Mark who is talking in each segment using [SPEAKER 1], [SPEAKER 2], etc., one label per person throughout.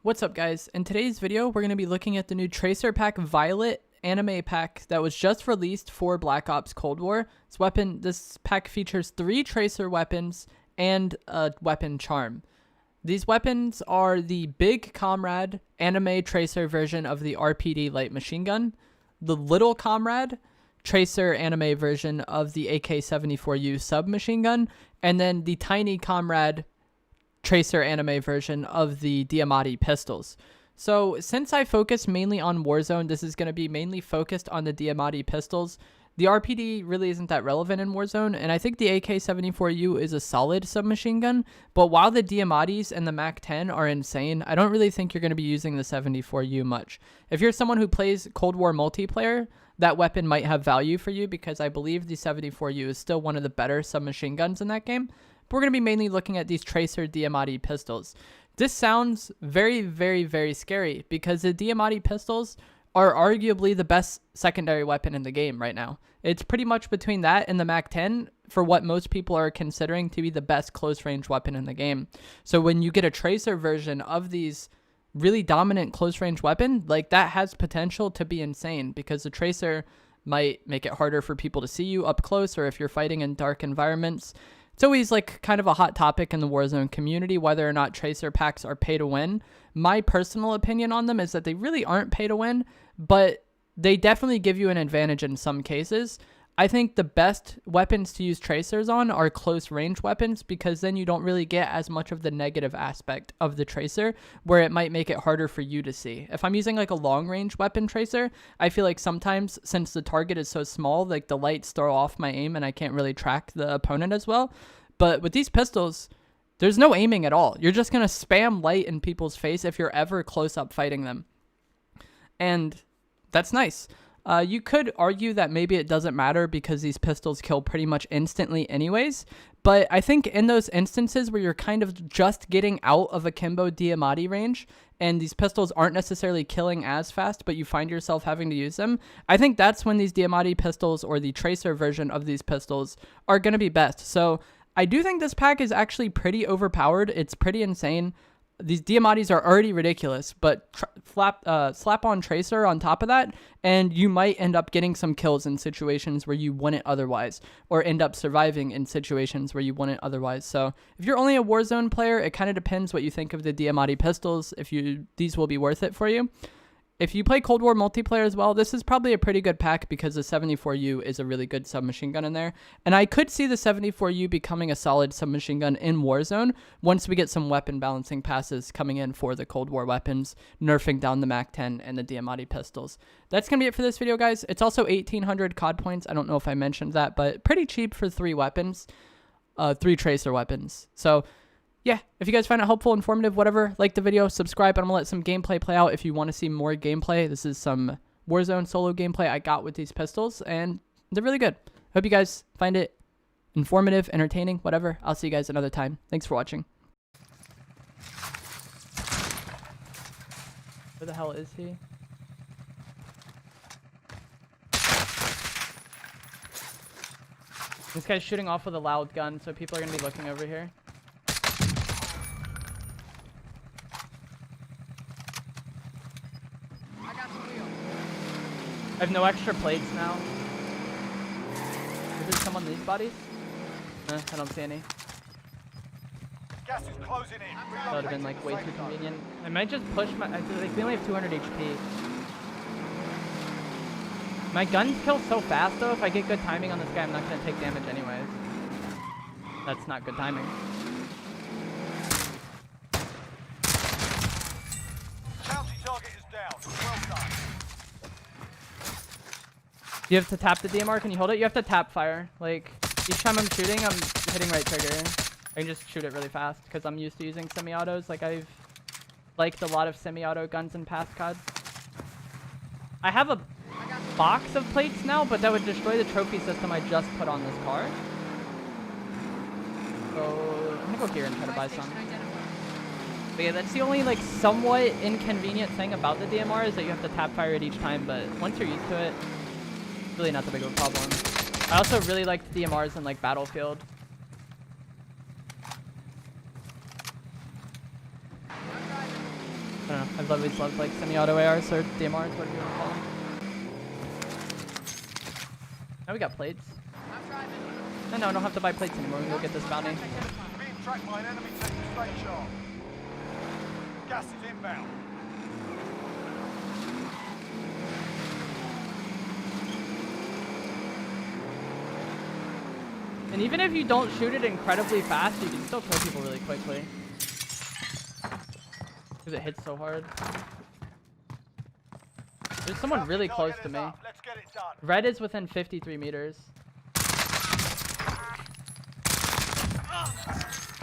[SPEAKER 1] What's up, guys? In today's video, we're going to be looking at the new Tracer Pack Violet anime pack that was just released for Black Ops Cold War. This pack features 3 Tracer weapons and a weapon charm. These weapons are the Big Comrade anime Tracer version of the RPD light machine gun, the Little Comrade Tracer anime version of the AK-74U submachine gun, and then the Tiny Comrade Tracer anime version of the Diamatti pistols. So since I focus mainly on Warzone, this is going to be mainly focused on the Diamatti pistols. The RPD really isn't that relevant in Warzone, and I think the AK-74U is a solid submachine gun, but while the Diamattis and the MAC-10 are insane, I don't really think you're going to be using the 74U much. If you're someone who plays Cold War multiplayer, that weapon might have value for you because I believe the 74U is still one of the better submachine guns in that game. But we're going to be mainly looking at these Tracer Diamatti pistols. This sounds very, very, very scary because the Diamatti pistols are arguably the best secondary weapon in the game right now. It's pretty much between that and the MAC-10 for what most people are considering to be the best close-range weapon in the game. So when you get a Tracer version of these really dominant close-range weapon, like that has potential to be insane because the Tracer might make it harder for people to see you up close, or if you're fighting in dark environments. It's always like kind of a hot topic in the Warzone community, whether or not Tracer packs are pay to win. My personal opinion on them is that they really aren't pay to win, but they definitely give you an advantage in some cases. I think the best weapons to use Tracers on are close range weapons because then you don't really get as much of the negative aspect of the Tracer where it might make it harder for you to see. If I'm using like a long range weapon Tracer, I feel like sometimes since the target is so small, like the lights throw off my aim and I can't really track the opponent as well. But with these pistols, there's no aiming at all. You're just going to spam light in people's face if you're ever close up fighting them. And that's nice. You could argue that maybe it doesn't matter because these pistols kill pretty much instantly anyways, but I think in those instances where you're kind of just getting out of a Kimbo Diamatti range and these pistols aren't necessarily killing as fast, but you find yourself having to use them, I think that's when these Diamatti pistols or the Tracer version of these pistols are going to be best. So I do think this pack is actually pretty overpowered. It's pretty insane. These Diamattis are already ridiculous, but slap on Tracer on top of that, and you might end up getting some kills in situations where you wouldn't otherwise, or end up surviving in situations where you wouldn't otherwise. So if you're only a Warzone player, it kind of depends what you think of the Diamatti pistols, these will be worth it for you. If you play Cold War multiplayer as well, this is probably a pretty good pack because the 74U is a really good submachine gun in there. And I could see the 74U becoming a solid submachine gun in Warzone once we get some weapon balancing passes coming in for the Cold War weapons, nerfing down the MAC-10 and the Diamatti pistols. That's going to be it for this video, guys. It's also 1,800 COD points. I don't know if I mentioned that, but pretty cheap for 3 weapons, 3 Tracer weapons. So yeah, if you guys find it helpful, informative, whatever, like the video, subscribe, and I'm going to let some gameplay play out if you want to see more gameplay. This is some Warzone solo gameplay I got with these pistols, and they're really good. Hope you guys find it informative, entertaining, whatever. I'll see you guys another time. Thanks for watching. Where the hell is he? This guy's shooting off with a loud gun, so people are going to be looking over here. I have no extra plates now. Is there some on these bodies? I don't see any.
[SPEAKER 2] Gas is closing in.
[SPEAKER 1] That would have been like way too convenient. I might just push my. They only have 200 HP. My guns kill so fast though. If I get good timing on this guy, I'm not gonna take damage anyways. That's not good timing.
[SPEAKER 2] Bounty target is down. Well done.
[SPEAKER 1] You have to tap the DMR. Can you hold it? You have to tap fire. Like, each time I'm shooting, I'm hitting right trigger. I can just shoot it really fast because I'm used to using semi-autos. Like, I've liked a lot of semi-auto guns in past CODs. I have a box of plates now, but that would destroy the trophy system I just put on this car. So, I'm gonna go here and try to buy some. But yeah, that's the only, like, somewhat inconvenient thing about the DMR is that you have to tap fire it each time, but once you're used to it, really not that big of a problem. I also really like the DMRs in like Battlefield. I don't I've always loved like semi-auto ARs or DMRs, whatever you want to call them. Now we got plates. No, I don't have to buy plates anymore. We can go get this bounty.
[SPEAKER 2] Being tracked by an enemy team. Stay sharp. Gas is inbound.
[SPEAKER 1] And even if you don't shoot it incredibly fast, you can still kill people really quickly. Because it hits so hard. There's someone really close to me.
[SPEAKER 2] Let's get it done.
[SPEAKER 1] Red is within 53 meters.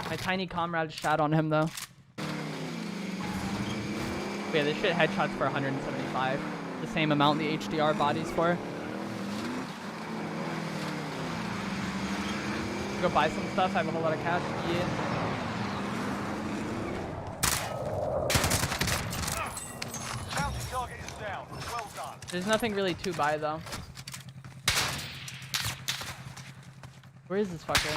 [SPEAKER 1] My Tiny Comrade shot on him though. Yeah, this shit headshots for 175. The same amount the HDR body's for. Go buy some stuff. I have a whole lot of cash. Yeah.
[SPEAKER 2] Bounty target is down. Well done.
[SPEAKER 1] There's nothing really to buy though. Where is this fucker?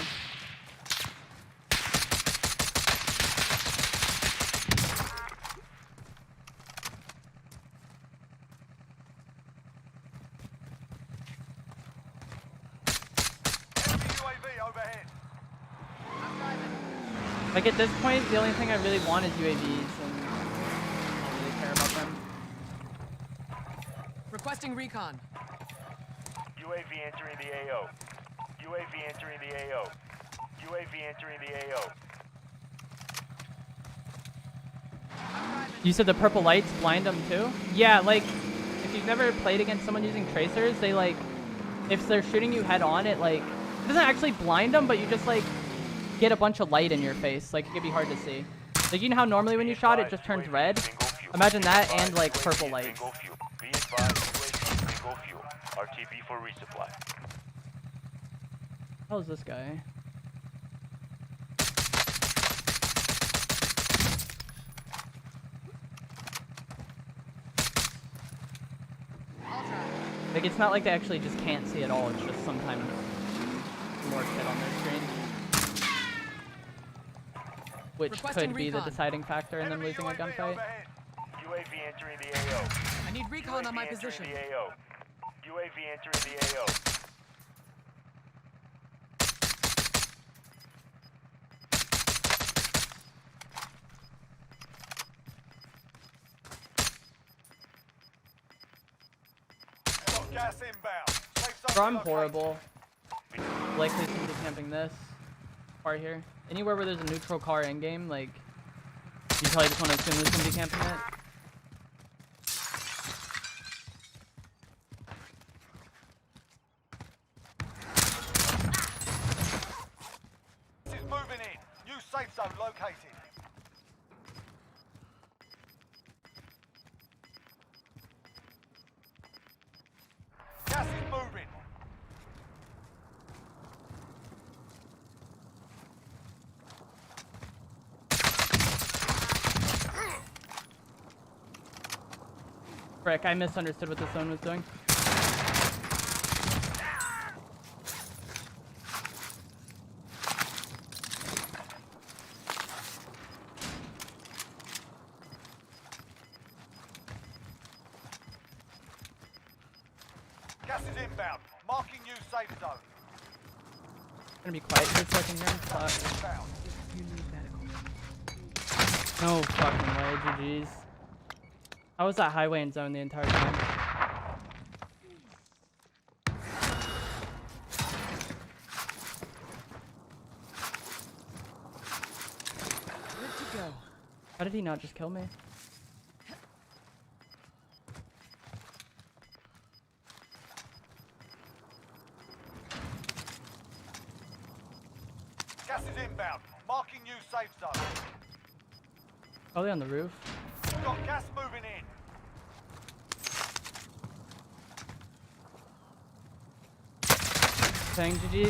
[SPEAKER 1] Like at this point, the only thing I really want is UAVs, and I don't really care about them.
[SPEAKER 3] Requesting recon.
[SPEAKER 2] UAV entering the AO. UAV entering the AO. UAV entering the AO.
[SPEAKER 1] You said the purple lights blind them too? Yeah, like if you've never played against someone using tracers, they like, if they're shooting you head on, it doesn't actually blind them, but you just like get a bunch of light in your face. Like it can be hard to see. Like you know how normally when you shot it just turns red? Imagine that and like purple lights.
[SPEAKER 2] Be advised, UAV bingo fuel. RTB for resupply.
[SPEAKER 1] How's this guy? Like it's not like they actually just can't see at all. It's just sometimes more shit on their screen. Which could be the deciding factor in them losing a gunfight.
[SPEAKER 2] UAV entering the AO.
[SPEAKER 3] I need recon on my position.
[SPEAKER 2] UAV entering the AO. Got gas inbound. Safe zone
[SPEAKER 1] Bro, I'm
[SPEAKER 2] located.
[SPEAKER 1] horrible. Likely to be camping this part here. Anywhere where there's a neutral car in game, like you probably just want to assume there's gonna be camping it.
[SPEAKER 2] This is moving in. New safe zone located. Gas is moving.
[SPEAKER 1] Frick, I misunderstood what this zone was doing.
[SPEAKER 2] Gas is inbound. Marking new safe zone.
[SPEAKER 1] Gonna be quiet for a second here.
[SPEAKER 2] Inbound.
[SPEAKER 1] No fucking way, GG's. I was at highway and zone the entire time.
[SPEAKER 3] Good to go.
[SPEAKER 1] How did he not just kill me?
[SPEAKER 2] Gas is inbound. Marking new safe zone.
[SPEAKER 1] Probably on the roof.
[SPEAKER 2] Got gas moving in.
[SPEAKER 1] Saying GG.